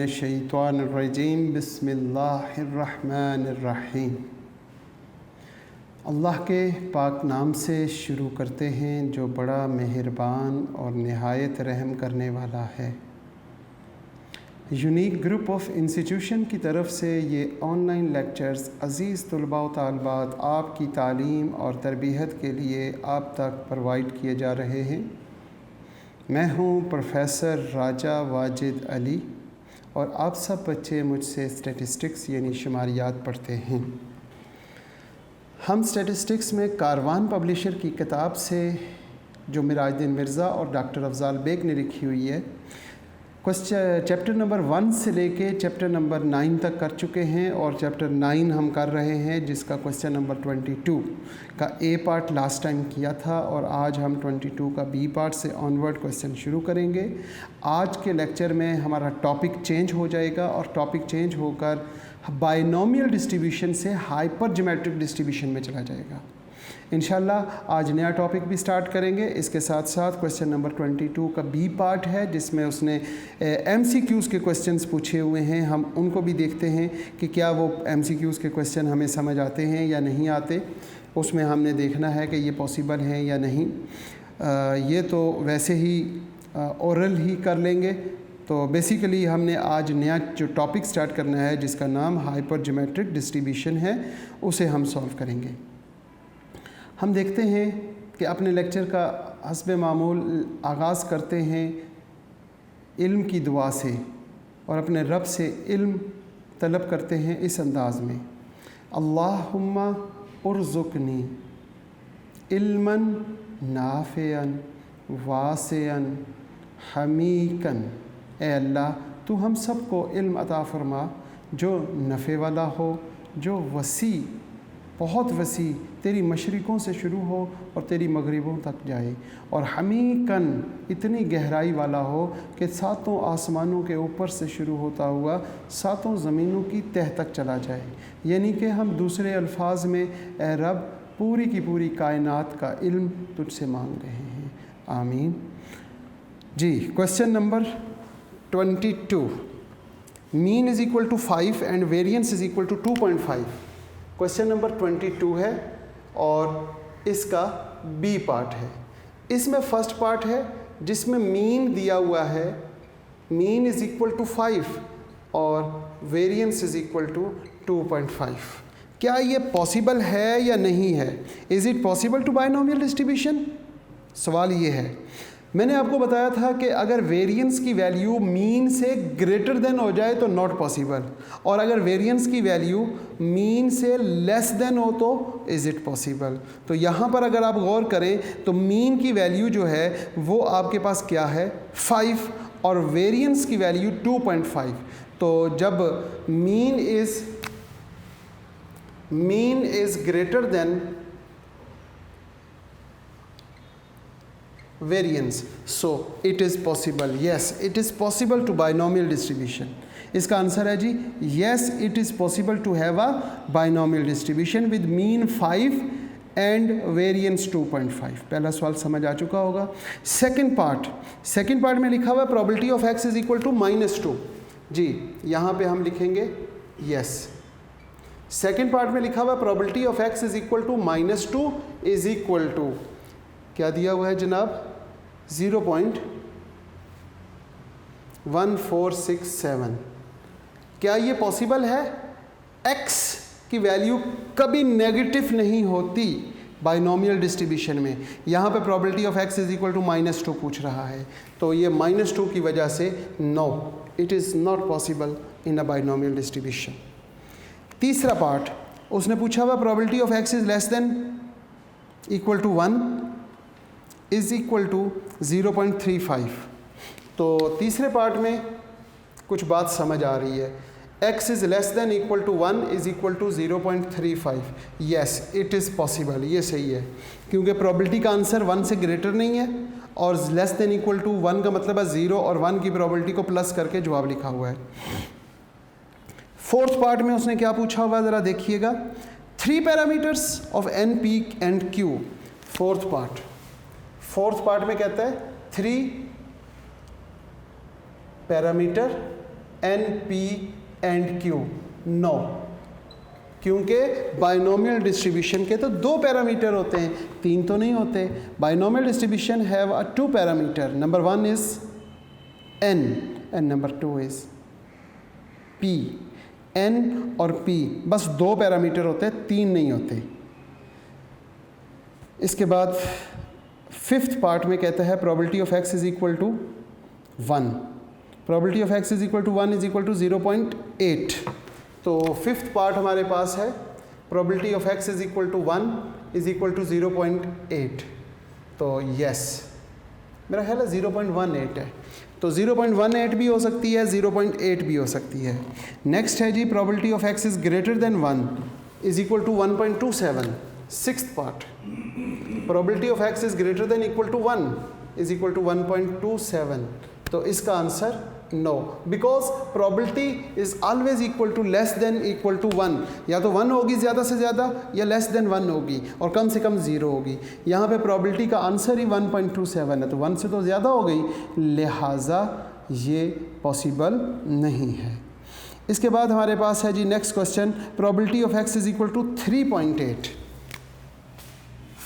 मिनश्शैतानिर्रजीम बिस्मिल्लाहिर्रहमानिर्रहीम। अल्लाह के पाक नाम से शुरू करते हैं जो बड़ा मेहरबान और नहायत रहम करने वाला है। यूनिक ग्रुप ऑफ इंस्टीट्यूशन की तरफ से ये ऑनलाइन लेक्चर्स अज़ीज़ तलबा व तालिबात आपकी तालीम और तरबियत के लिए आप तक प्रोवाइड किए जा रहे हैं। मैं हूँ प्रोफेसर राजा वाजिद अली और आप सब बच्चे मुझसे स्टैटिस्टिक्स यानी शुमारियात पढ़ते हैं। हम स्टैटिस्टिक्स में कारवान पब्लिशर की किताब से जो मिराजुद्दीन मिर्ज़ा और डॉक्टर अफज़ाल बेग ने लिखी हुई है, चैप्टर नंबर 1 से लेके चैप्टर नंबर 9 तक कर चुके हैं और चैप्टर 9 हम कर रहे हैं, जिसका क्वेश्चन नंबर 22 का ए पार्ट लास्ट टाइम किया था और आज हम 22 का बी पार्ट से ऑनवर्ड क्वेश्चन शुरू करेंगे। आज के लेक्चर में हमारा टॉपिक चेंज हो जाएगा और टॉपिक चेंज होकर बाइनोमियल डिस्ट्रीब्यूशन से हाइपर ज्योमेट्रिक डिस्ट्रीब्यूशन में चला जाएगा। इंशाल्लाह आज नया टॉपिक भी स्टार्ट करेंगे। इसके साथ साथ क्वेश्चन नंबर 22 का बी पार्ट है, जिसमें उसने MCQs के क्वेश्चंस पूछे हुए हैं। हम उनको भी देखते हैं कि क्या वो MCQs के क्वेश्चन हमें समझ आते हैं या नहीं आते। उसमें हमने देखना है कि ये पॉसिबल है या नहीं। ये तो वैसे ही ओरल ही कर लेंगे। तो बेसिकली हमने आज नया जो टॉपिक स्टार्ट करना है, जिसका नाम हाइपर ज्योमेट्रिक डिस्ट्रीब्यूशन है, उसे हम सॉल्व करेंगे। हम देखते हैं कि अपने लेक्चर का हस्ब मामूल आगाज़ करते हैं इल्म की दुआ से और अपने रब से इल्म तलब करते हैं इस अंदाज़ में, अल्लाहुम्मा उर्ज़ुक़नी इल्मन नाफ़िअन वासिअन हमीकन। ए अल्लाह, तू हम सब को इल्म अता फ़रमा जो नफ़े वाला हो, जो वसी, बहुत वसी, तेरी मशरिक़ों से शुरू हो और तेरी मगरिबों तक जाए, और हमीकन, इतनी गहराई वाला हो कि सातों आसमानों के ऊपर से शुरू होता हुआ सातों ज़मीनों की तह तक चला जाए। यानी कि हम दूसरे अल्फाज में ए रब, पूरी की पूरी कायनात का इल्म तुझसे मांग रहे हैं। Amin ji. Question number 22, mean is equal to 5 and variance is equal to 2.5। Question number 22 है और इसका बी पार्ट है। इसमें फर्स्ट पार्ट है जिसमें मीन दिया हुआ है, मीन इज़ इक्वल टू 5 और वेरिएंस इज़ इक्वल टू 2.5। क्या ये पॉसिबल है या नहीं है? Is it possible to binomial distribution? सवाल ये है। मैंने आपको बताया था कि अगर वेरिएंस की वैल्यू मीन से ग्रेटर देन हो जाए तो नॉट पॉसिबल, और अगर वेरिएंस की वैल्यू मीन से लेस देन हो तो इज़ इट पॉसिबल। तो यहाँ पर अगर आप गौर करें तो मीन की वैल्यू जो है वो आपके पास क्या है, 5, और वेरिएंस की वैल्यू 2.5। तो जब mean is greater than variance, so it is possible, yes it is possible to binomial distribution। इसका आंसर है जी yes it is possible to have a binomial distribution with mean 5 and variance 2.5। पहला सवाल समझ आ चुका होगा। Second part में लिखा हुआ है probability of x is equal to -2। जी यहाँ पे हम लिखेंगे yes। सेकंड पार्ट में लिखा हुआ है probability of x is equal to -2 is equal to, क्या दिया हुआ है जनाब, 0.1467। क्या ये पॉसिबल है? x की वैल्यू कभी नेगेटिव नहीं होती बाइनोमियल डिस्ट्रीब्यूशन में। यहाँ पे probability of x is equal to -2 पूछ रहा है, तो ये -2 की वजह से no, it is not possible in a binomial distribution. तीसरा पार्ट उसने पूछा हुआ probability of x is less than equal to 1 is equal to 0.35। तो तीसरे पार्ट में कुछ बात समझ आ रही है। x is less than equal to 1 is equal to 0.35। Yes it is possible, ये सही है, क्योंकि प्रोबेबिलिटी का आंसर 1 से ग्रेटर नहीं है और लेस देन इक्वल टू 1 का मतलब है 0 और 1 की प्रोबेबिलिटी को प्लस करके जवाब लिखा हुआ है। फोर्थ पार्ट में उसने क्या पूछा हुआ है ज़रा देखिएगा, 3 parameters of n, p and q। Fourth part में कहता है 3 parameter N, P and Q? No, क्योंकि बाइनोमियल डिस्ट्रीब्यूशन के तो 2 पैरामीटर होते हैं, 3 तो नहीं होते। Binomial distribution have a 2 parameter, number 1 is N and number 2 is P। N और P बस 2 पैरामीटर होते हैं, 3 नहीं होते। इसके बाद 5th पार्ट में कहता है probability of x is equal to 1। Probability of x is equal to 1 is equal to 0.8। तो 5th पार्ट हमारे पास है probability of x is equal to 1 is equal to 0.8। तो यस, मेरा ख्याल है 0.18 है, तो 0.18 भी हो सकती है, 0.8 भी हो सकती है। नेक्स्ट है जी probability of x is greater than 1 is equal to 1.27। 6th part, probability of x is greater than equal to 1 is equal to 1.27। तो इसका answer no, because probability is always equal to less than equal to 1। या तो 1 होगी ज़्यादा से ज़्यादा, या less than 1 होगी और कम से कम 0 होगी। यहाँ पे प्रोबेबिलिटी का आंसर ही 1.27 है, तो 1 से तो ज़्यादा हो गई, लिहाजा ये पॉसिबल नहीं है। इसके बाद हमारे पास है जी next question, probability of x is equal to 3.8।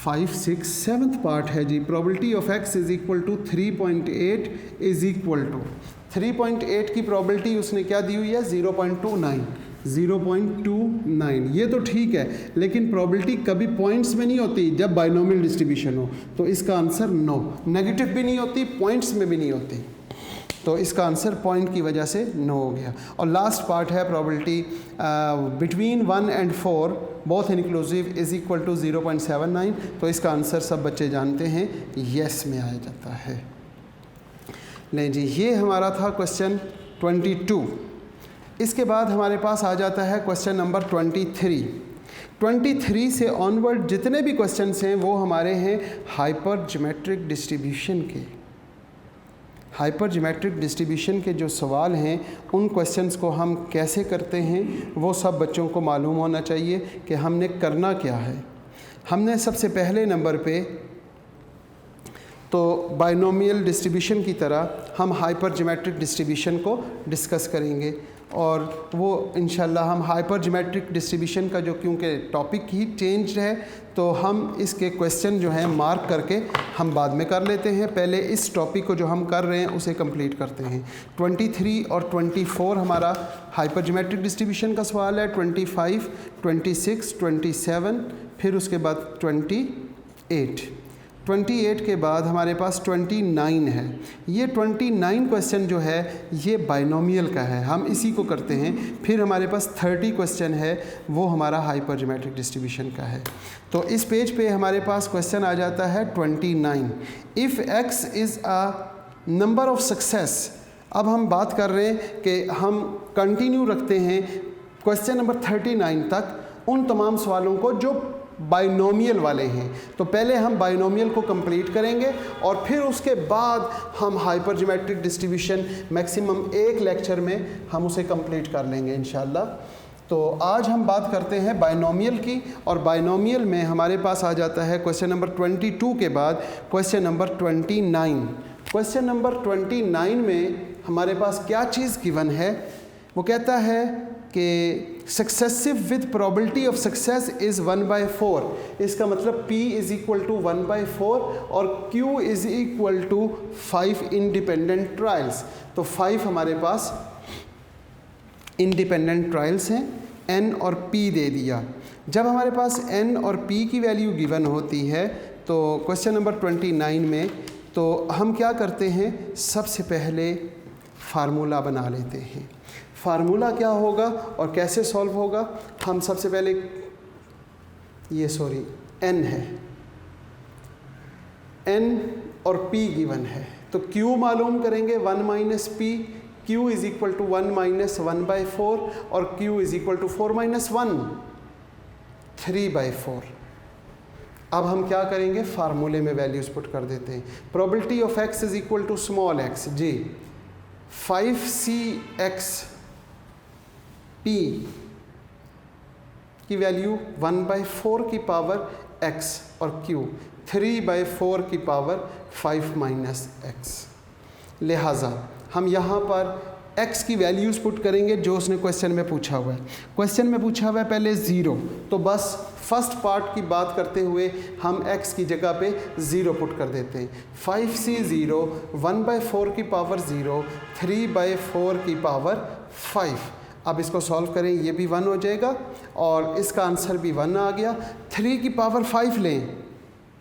5, 6, 7th part है जी probability of x is equal to 3.8 is equal to 3.8 की प्रोबेबिलिटी उसने क्या दी हुई है? 0.29। 0.29 ये तो ठीक है, लेकिन प्रोबेबिलिटी कभी पॉइंट्स में नहीं होती जब बाइनोमियल डिस्ट्रीब्यूशन हो, तो इसका आंसर नो। नेगेटिव भी नहीं होती, पॉइंट्स में भी नहीं होती, तो इसका आंसर पॉइंट की वजह से नो हो गया। और लास्ट पार्ट है probability between 1 and 4 both inclusive is equal to 0.79। तो इसका आंसर सब बच्चे जानते हैं, येस में आया जाता है। लें जी, ये हमारा था क्वेश्चन 22। इसके बाद हमारे पास आ जाता है क्वेश्चन नंबर 23। 23 से ऑनवर्ड जितने भी क्वेश्चंस हैं वो हमारे हैं हाइपर ज्योमेट्रिक डिस्ट्रीब्यूशन के। हाइपर ज्योमेट्रिक डिस्ट्रीब्यूशन के जो सवाल हैं उन क्वेश्चंस को हम कैसे करते हैं वो सब बच्चों को मालूम होना चाहिए कि हमने करना क्या है। हमने सबसे पहले नंबर पे तो बाइनोमियल डिस्ट्रीब्यूशन की तरह हम हाइपर ज्योमेट्रिक डिस्ट्रीब्यूशन को डिस्कस करेंगे, और वो इंशाल्लाह हम हाइपर ज्योमेट्रिक डिस्ट्रीब्यूशन का जो क्योंकि टॉपिक ही चेंज है तो हम इसके क्वेश्चन जो हैं मार्क करके हम बाद में कर लेते हैं। पहले इस टॉपिक को जो हम कर रहे हैं उसे कंप्लीट करते हैं। 23 और 24 हमारा हाइपर ज्योमेट्रिक डिस्ट्रीब्यूशन का सवाल है, 25, 26, 27, फिर उसके बाद 28। 28 के बाद हमारे पास 29 है। ये 29 क्वेश्चन जो है ये बाइनोमियल का है, हम इसी को करते हैं। फिर हमारे पास 30 क्वेश्चन है, वो हमारा हाइपर ज्योमेट्रिक डिस्ट्रीब्यूशन का है। तो इस पेज पे हमारे पास क्वेश्चन आ जाता है 29। If x is a number of success. अब हम बात कर रहे हैं कि हम कंटिन्यू रखते हैं क्वेश्चन नंबर 39 तक उन तमाम सवालों को जो बाइनोमियल वाले हैं। तो पहले हम बाइनोमियल को कंप्लीट करेंगे और फिर उसके बाद हम हाइपर ज्योमेट्रिक डिस्ट्रीब्यूशन मैक्सिमम एक लेक्चर में हम उसे कंप्लीट कर लेंगे इंशाल्लाह। तो आज हम बात करते हैं बाइनोमियल की, और बाइनोमियल में हमारे पास आ जाता है क्वेश्चन नंबर 22 के बाद क्वेश्चन नंबर 29। क्वेश्चन नंबर 29 में हमारे पास क्या चीज़ गिवन है? वो कहता है कि successive with probability of success is 1/4। इसका मतलब P इज़ इक्वल टू 1/4 और Q is equal to 5 independent trials. तो 5 हमारे पास इंडिपेंडेंट ट्रायल्स हैं, N और P दे दिया। जब हमारे पास N और P की वैल्यू गिवन होती है तो क्वेश्चन नंबर 29 में तो हम क्या करते हैं, सबसे पहले फार्मूला बना लेते हैं। फार्मूला क्या होगा और कैसे सॉल्व होगा? हम सबसे पहले n है, n और p गिवन है तो q मालूम करेंगे 1 minus p. q is equal to 1 minus 1/4 और q is equal to 4 minus 1 3/4। अब हम क्या करेंगे, फार्मूले में वैल्यूज पुट कर देते हैं। Probability of x is equal to small x जी 5cx p की वैल्यू 1/4 की पावर x और q 3/4 की पावर 5 माइनस x। लिहाजा हम यहाँ पर x की वैल्यूज़ पुट करेंगे जो उसने क्वेश्चन में पूछा हुआ है। क्वेश्चन में पूछा हुआ है पहले 0, तो बस फर्स्ट पार्ट की बात करते हुए हम x की जगह पे 0 पुट कर देते हैं। 5c 0, 1/4 की पावर 0, 3/4 की पावर 5। अब इसको सॉल्व करें, ये भी 1 हो जाएगा और इसका आंसर भी 1 आ गया। 3 की पावर 5 लें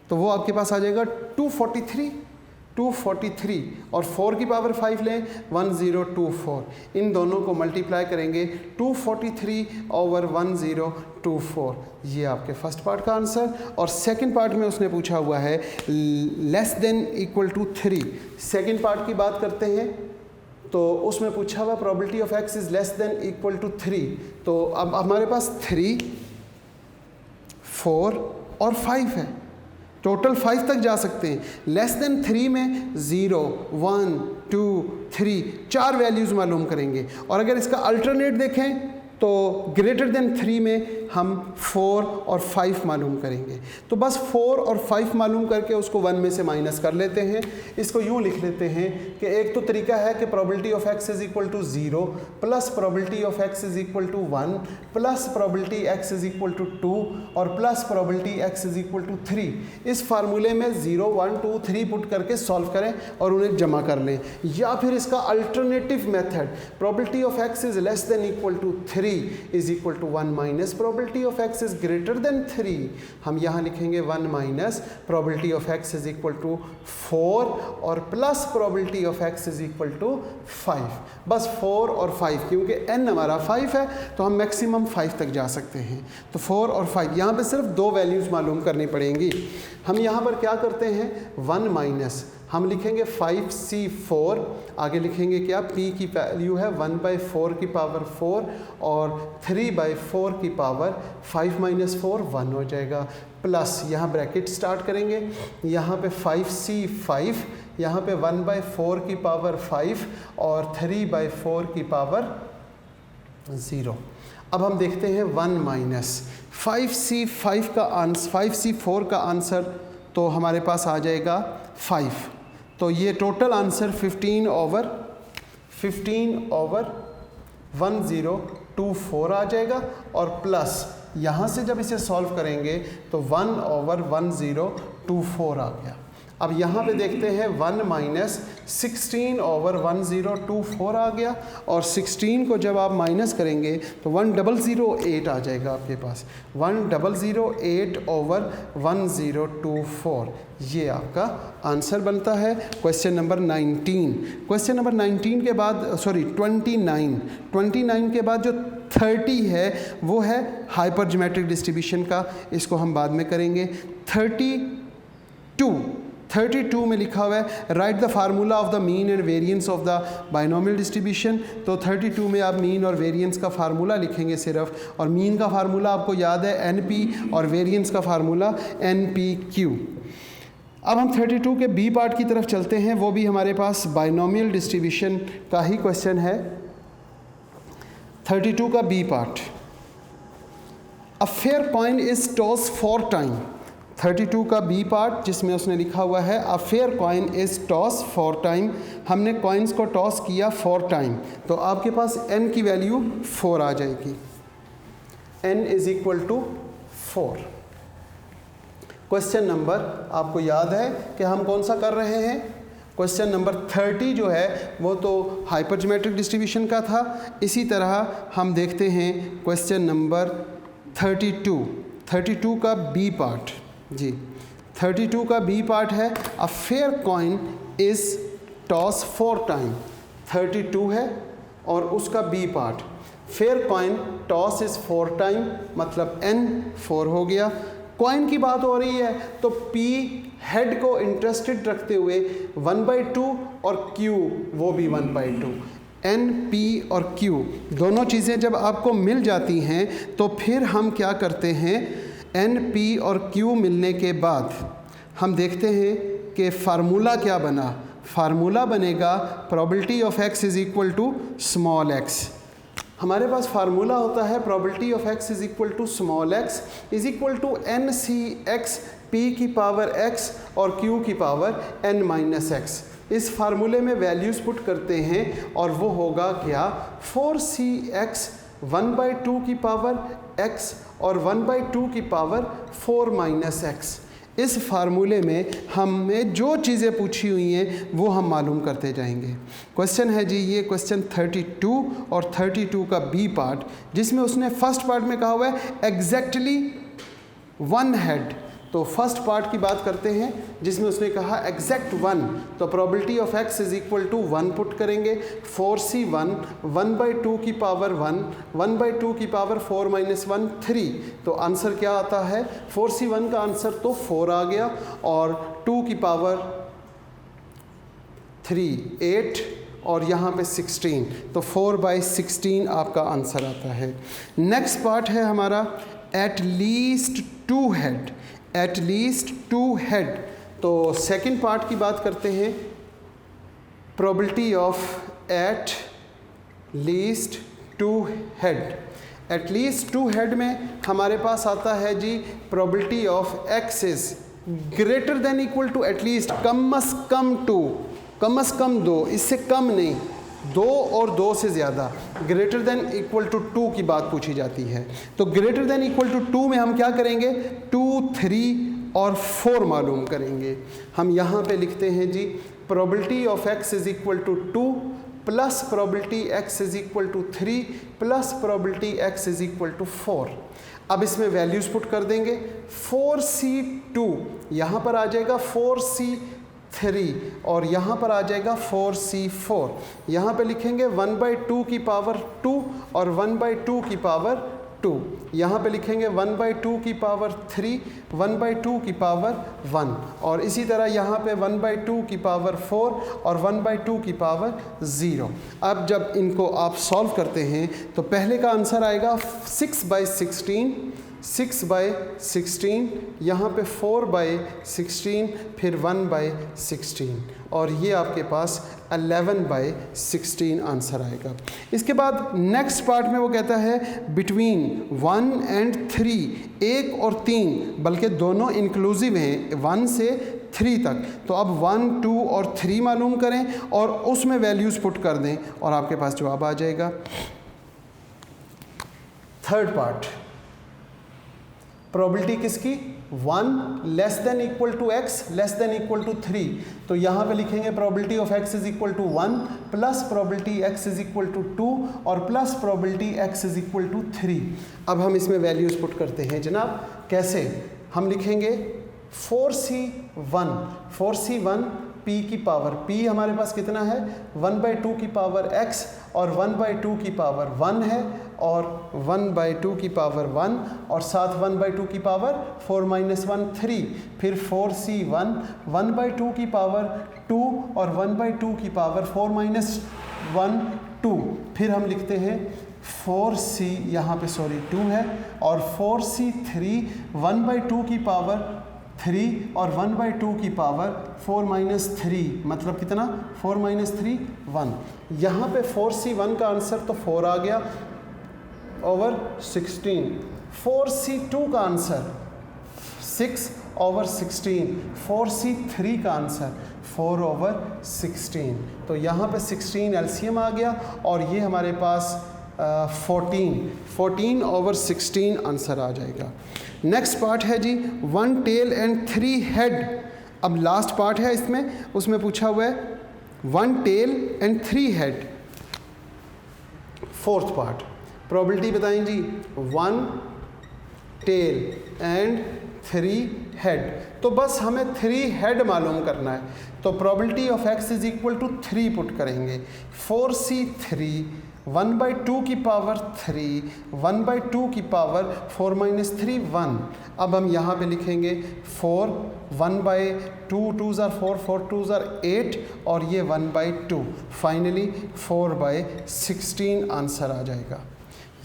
तो वो आपके पास आ जाएगा 243 और 4 की पावर 5 लें 1024। इन दोनों को मल्टीप्लाई करेंगे 243 ओवर 1024, ये आपके फर्स्ट पार्ट का आंसर। और सेकंड पार्ट में उसने पूछा हुआ है less than equal to 3। Second part की बात करते हैं तो उसमें पूछा हुआ probability of x is less than equal to 3। तो अब हमारे पास 3, 4 और 5 है, टोटल 5 तक जा सकते हैं। लेस देन 3 में 0, 1, 2, 3 4 वैल्यूज़ मालूम करेंगे। और अगर इसका अल्टरनेट देखें तो ग्रेटर देन 3 में हम 4 और 5 मालूम करेंगे। तो बस 4 और 5 मालूम करके उसको 1 में से माइनस कर लेते हैं। इसको यूँ लिख लेते हैं कि एक तो तरीका है कि probability of x is equal to 0 plus probability of x is equal to 1 plus probability x is equal to 2 और plus probability x is equal to 3। इस फार्मूले में 0, 1, 2, 3 पुट करके सॉल्व करें और उन्हें जमा कर लें। या फिर इसका alternative method, probability of x is less than equal to 3 is equal to 1 minus probability of x is greater than 3। हम यहाँ लिखेंगे 1 minus probability of x is equal to 4 और plus probability of x is equal to 5। बस 4 और 5, क्योंकि n हमारा 5 है तो हम मैक्सिमम 5 तक जा सकते हैं। तो 4 और 5 यहाँ पे सिर्फ 2 वैल्यूज़ मालूम करनी पड़ेंगी। हम यहाँ पर क्या करते हैं, 1 माइनस हम लिखेंगे 5c4, आगे लिखेंगे क्या, p की वैल्यू है 1/4 की पावर 4 और 3/4 की पावर 5 माइनस 4 1 हो जाएगा, प्लस यहाँ ब्रैकेट स्टार्ट करेंगे, यहाँ पे 5c5, यहाँ पे 1/4 की पावर 5 और 3/4 की पावर 0। अब हम देखते हैं 1 माइनस 5c4 का आंसर तो हमारे पास आ जाएगा 5। तो ये टोटल आंसर 15 ओवर 1024 आ जाएगा और प्लस यहाँ से जब इसे सॉल्व करेंगे तो 1 ओवर 1024 आ गया। अब यहाँ पे देखते हैं 1 माइनस 16 ओवर 1024 आ गया और 16 को जब आप माइनस करेंगे तो 1008 आ जाएगा आपके पास, 1008 ओवर 1024, ये आपका आंसर बनता है क्वेश्चन नंबर 19। क्वेश्चन नंबर 19 के बाद 29 के बाद जो 30 है वो है हाइपर ज्योमेट्रिक डिस्ट्रीब्यूशन का, इसको हम बाद में करेंगे। 32 में लिखा हुआ है right the formula of the mean and variance of the binomial distribution. तो 32 में आप मीन और वेरिएंस का फार्मूला लिखेंगे सिर्फ, और मीन का फार्मूला आपको याद है NP और वेरिएंस का फार्मूला NPQ। अब हम 32 के बी पार्ट की तरफ चलते हैं, वो भी हमारे पास बाइनोमियल डिस्ट्रीब्यूशन का ही क्वेश्चन है। 32 का B part, a fair coin is toss 4 time. 32 का बी पार्ट जिसमें उसने लिखा हुआ है a fair coin is toss 4 time, हमने कॉइन्स को टॉस किया 4 टाइम, तो आपके पास n की वैल्यू 4 आ जाएगी, n is equal to 4। Question number आपको याद है कि हम कौन सा कर रहे हैं, क्वेश्चन नंबर 30 जो है वो तो हाइपर ज्योमेट्रिक डिस्ट्रीब्यूशन का था। इसी तरह हम देखते हैं क्वेश्चन नंबर 32 का बी पार्ट जी। 32 का बी पार्ट है a fair coin is toss 4 time. 32 है और उसका B part, fair coin toss is 4 time, मतलब n 4 हो गया। कॉइन की बात हो रही है तो p हेड को इंटरेस्टेड रखते हुए 1/2 और q वो भी 1/2। n, p और q दोनों चीज़ें जब आपको मिल जाती हैं तो फिर हम क्या करते हैं, n, p और q मिलने के बाद हम देखते हैं कि फार्मूला क्या बना। फार्मूला बनेगा probability of x is equal to small x। हमारे पास फार्मूला होता है probability of x is equal to small x is equal to NCx, p की पावर x और q की पावर n माइनस x। इस फार्मूले में वैल्यूज़ पुट करते हैं और वो होगा क्या, 4cx 1/2 की पावर x और 1/2 की पावर 4 - x। इस फार्मूले में हमें जो चीज़ें पूछी हुई हैं वो हम मालूम करते जाएंगे। क्वेश्चन है जी ये क्वेश्चन 32 और 32 का बी पार्ट, जिसमें उसने फर्स्ट पार्ट में कहा हुआ है एग्जैक्टली 1 हेड। तो फर्स्ट पार्ट की बात करते हैं जिसमें उसने कहा एग्जैक्ट 1, तो probability of x is equal to 1 put करेंगे। 4c1 1/2 की पावर 1, 1/2 की पावर 4 - 1 3। तो आंसर क्या आता है, 4c1 का आंसर तो 4 आ गया और 2 की पावर 3 8 और यहाँ पे 16, तो 4/16 आपका आंसर आता है। नेक्स्ट पार्ट है हमारा at least 2 head, at least 2 head. तो सेकंड पार्ट की बात करते हैं, probability of at least 2 head. At least 2 head में हमारे पास आता है जी probability of x is greater than equal to at least, कम अज़ कम 2, कम अज़ कम 2, इससे कम नहीं, 2 और 2 से ज़्यादा, ग्रेटर देन इक्वल टू 2 की बात पूछी जाती है। तो ग्रेटर देन इक्वल टू 2 में हम क्या करेंगे, 2, 3 और 4 मालूम करेंगे। हम यहाँ पे लिखते हैं जी probability of x is equal to 2 plus probability x is equal to 3 plus probability x is equal to 4। अब इसमें वैल्यूज़ पुट कर देंगे। 4c2 यहाँ पर आ जाएगा 4c3 और यहाँ पर आ जाएगा 4c4। यहाँ पे लिखेंगे 1/2 की पावर 2 और 1/2 की पावर 2। यहाँ पे लिखेंगे 1/2 की पावर 3, 1/2 की पावर 1 और इसी तरह यहाँ पे 1/2 की पावर 4 और 1/2 की पावर 0। अब जब इनको आप सॉल्व करते हैं तो पहले का आंसर आएगा 6/16, 6/16, यहाँ पे 4/16, फिर 1/16 और ये आपके पास 11/16 आंसर आएगा। इसके बाद नेक्स्ट पार्ट में वो कहता है बिटवीन 1 and 3, 1 और 3, बल्कि दोनों इंक्लूसिव हैं 1 से 3 तक। तो अब 1, 2 और 3 मालूम करें और उसमें वैल्यूज़ पुट कर दें और आपके पास जवाब आ जाएगा। थर्ड पार्ट, प्रोबेबिलिटी किसकी, 1 less than equal to x less than equal to 3। तो यहाँ पे लिखेंगे probability of x is equal to 1 plus probability x is equal to 2 और plus probability x is equal to 3। अब हम इसमें वैल्यूज़ पुट करते हैं जनाब। कैसे, हम लिखेंगे 4c1, 4c1 p की पावर, p हमारे पास कितना है 1/2 की पावर x और 1/2 की पावर 1 है और 1/2 की पावर 1 और साथ 1/2 की पावर 4 - 1 3, फिर 4c1 1/2 की पावर 2 और 1/2 की पावर 4 - 1 2, फिर हम लिखते हैं 4c, यहाँ पे सॉरी 2 है और 4c3 1/2 की पावर 3 और 1/2 की पावर 4 - 3, मतलब कितना 4 - 3 1। यहाँ पे 4c1 का आंसर तो 4 आ गया ओवर 16। 4c2 का आंसर 6 ओवर 16। 4c3 का आंसर 4 ओवर 16। तो यहाँ पे 16 एलसीएम आ गया और ये हमारे पास 14 ओवर 16 आंसर आ जाएगा। नेक्स्ट पार्ट है जी 1 टेल एंड 3 हेड। अब लास्ट पार्ट है इसमें, उसमें पूछा हुआ है 1 tail and 3 head. Fourth part, probability बताएं जी 1 टेल एंड 3 हेड। तो बस हमें 3 हेड मालूम करना है, तो probability of x is equal to 3 put करेंगे। 4c3 1/2 की पावर 3, 1/2 की पावर 4 - 3 1। अब हम यहाँ पे लिखेंगे 4, 1/2 2s are 4, 4 2s are 8 और ये 1/2, फाइनली 4/16 आंसर आ जाएगा।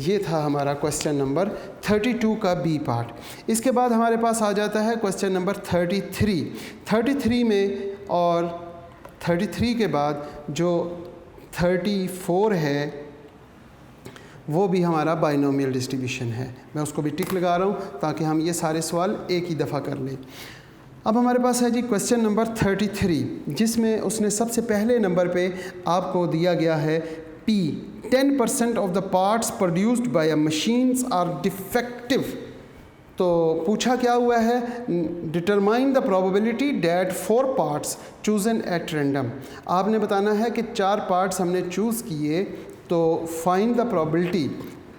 ये था हमारा क्वेश्चन नंबर 32 का बी पार्ट। इसके बाद हमारे पास आ जाता है क्वेश्चन नंबर 33। 33 में और 33 के बाद जो 34 है वो भी हमारा बाइनोमियल डिस्ट्रीब्यूशन है। मैं उसको भी टिक लगा रहा हूँ ताकि हम ये सारे सवाल एक ही दफ़ा कर लें। अब हमारे पास है जी क्वेश्चन नंबर 33, जिसमें उसने सबसे पहले नंबर पे आपको दिया गया है P 10% of the parts produced by machines are defective. तो पूछा क्या हुआ है, determine the probability that 4 parts chosen at random. आपने बताना है कि 4 पार्ट्स हमने चूज़ किए, तो फाइंड द प्रोबेबिलिटी।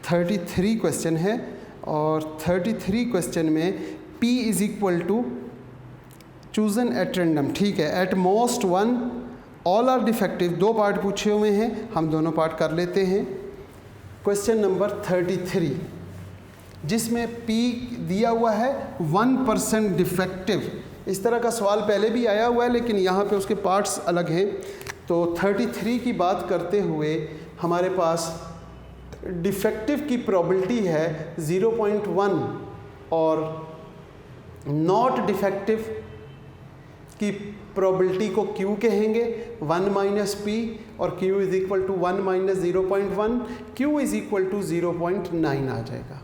33 क्वेश्चन है और 33 क्वेश्चन में P is equal to chosen at random, ठीक है, at most 1, all are defective. 2 part पूछे हुए हैं, हम दोनों पार्ट कर लेते हैं। क्वेश्चन नंबर 33 जिसमें P दिया हुआ है 1% डिफेक्टिव। इस तरह का सवाल पहले भी आया हुआ है, लेकिन यहाँ पे उसके पार्ट्स अलग हैं। तो 33 की बात करते हुए हमारे पास डिफेक्टिव की प्रोबेबिलिटी है 0.1 और नॉट डिफेक्टिव की प्रोबेबिलिटी को Q कहेंगे, 1 माइनस P, और Q is equal to 1 minus 0.1, Q is equal to 0.9 आ जाएगा।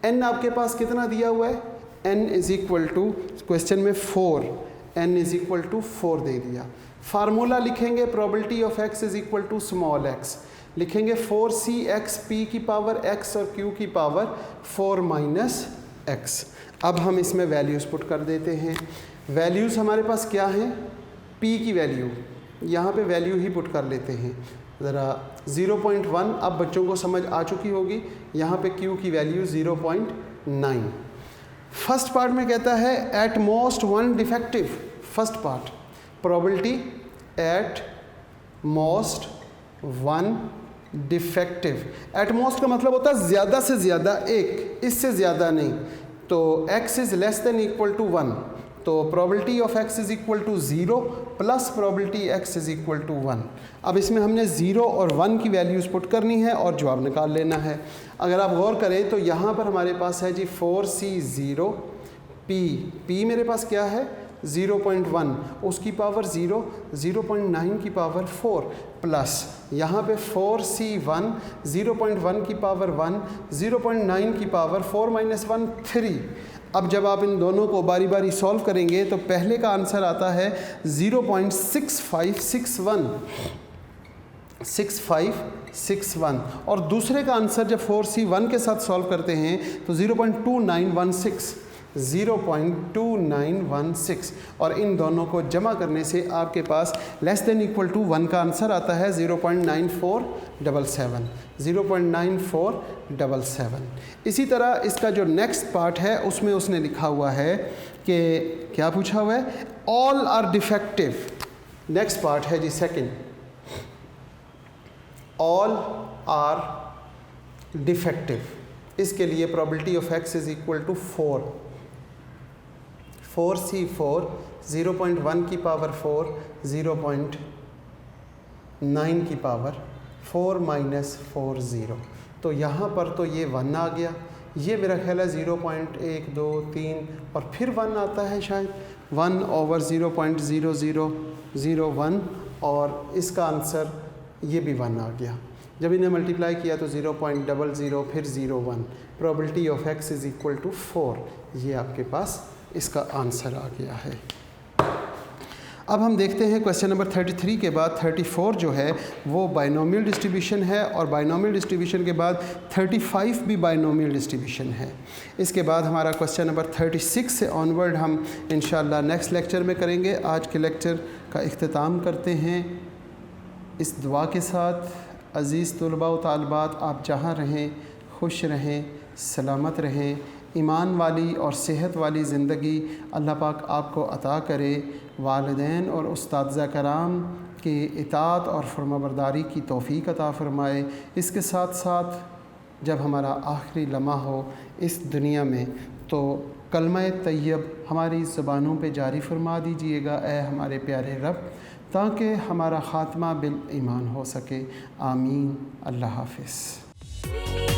N आपके पास कितना दिया हुआ है, N is equal to question में 4, N इज़ इक्वल टू 4 दे दिया। फार्मूला लिखेंगे probability of X is equal to small x, लिखेंगे 4cx P की पावर x और Q की पावर 4 माइनस x। अब हम इसमें वैल्यूज़ पुट कर देते हैं। वैल्यूज़ हमारे पास क्या हैं, P की वैल्यू यहाँ पे वैल्यू ही पुट कर लेते हैं ज़रा। 0.1 अब बच्चों को समझ आ चुकी होगी, यहाँ पे Q की वैल्यू 0.9। फर्स्ट पार्ट में कहता है at most 1 defective. First part probability at most 1 defective. At most का मतलब होता है ज़्यादा से ज़्यादा एक, इससे ज़्यादा नहीं। तो x is less than equal to 1, तो probability of x is equal to 0 plus probability x is equal to 1। अब इसमें हमने 0 और 1 की वैल्यूज़ पुट करनी है और जवाब निकाल लेना है। अगर आप गौर करें तो यहाँ पर हमारे पास है जी 4c0 p मेरे पास क्या है 0.1, उसकी पावर 0, 0.9 की पावर 4, प्लस यहाँ पे 4c1 0.1 की पावर 1, 0.9 की पावर 4 माइनस 1 3। अब जब आप इन दोनों को बारी बारी सॉल्व करेंगे तो पहले का आंसर आता है 0.6561 और दूसरे का आंसर जब 4c1 के साथ सॉल्व करते हैं तो 0.2916 और इन दोनों को जमा करने से आपके पास लेस देन इक्वल टू 1 का आंसर आता है 0.9477। इसी तरह इसका जो नेक्स्ट पार्ट है उसमें उसने लिखा हुआ है कि क्या पूछा हुआ है, all are defective. Next part है जी सेकंड, ऑल आर डिफेक्टिव। इसके लिए probability of x is equal to 4c4 0.1 की पावर 4, 0.9 की पावर 4 माइनस 4 0। तो यहाँ पर तो ये 1 आ गया, ये मेरा ख्याल है 0.1 2 3 और फिर 1 आता है शायद 1 ओवर 0.0001 और इसका आंसर ये भी 1 आ गया। जब इन्हें मल्टीप्लाई किया तो 0.00 फिर 0.1, probability of x is equal to 4। ये आपके पास इसका आंसर आ गया है। अब हम देखते हैं क्वेश्चन नंबर 33 के बाद 34 जो है वो बाइनोमियल डिस्ट्रीब्यूशन है और बाइनोमियल डिस्ट्रीब्यूशन के बाद 35 भी बाइनोमियल डिस्ट्रीब्यूशन है। इसके बाद हमारा क्वेश्चन नंबर 36 से ऑनवर्ड हम इंशाल्लाह नेक्स्ट लेक्चर में करेंगे। आज के लेक्चर का इख्तिताम करते हैं इस दुआ के साथ, अज़ीज़ तलबा व तालिबात आप जहाँ रहें खुश रहें, सलामत रहें, ईमान वाली और सेहत वाली ज़िंदगी अल्लाह पाक आपको अता करे। वालिदैन और उस्ताद कराम के इताअत और फरमाबरदारी की तौफ़ीक अता फ़रमाए। इसके साथ साथ जब हमारा आखिरी लम्हा हो इस दुनिया में तो कलमा तैयब हमारी ज़ुबानों पे जारी फरमा दीजिएगा ए हमारे प्यारे रब, ताकि हमारा ख़ात्मा बिल ईमान हो सके। आमीन। अल्लाह हाफ़िज़।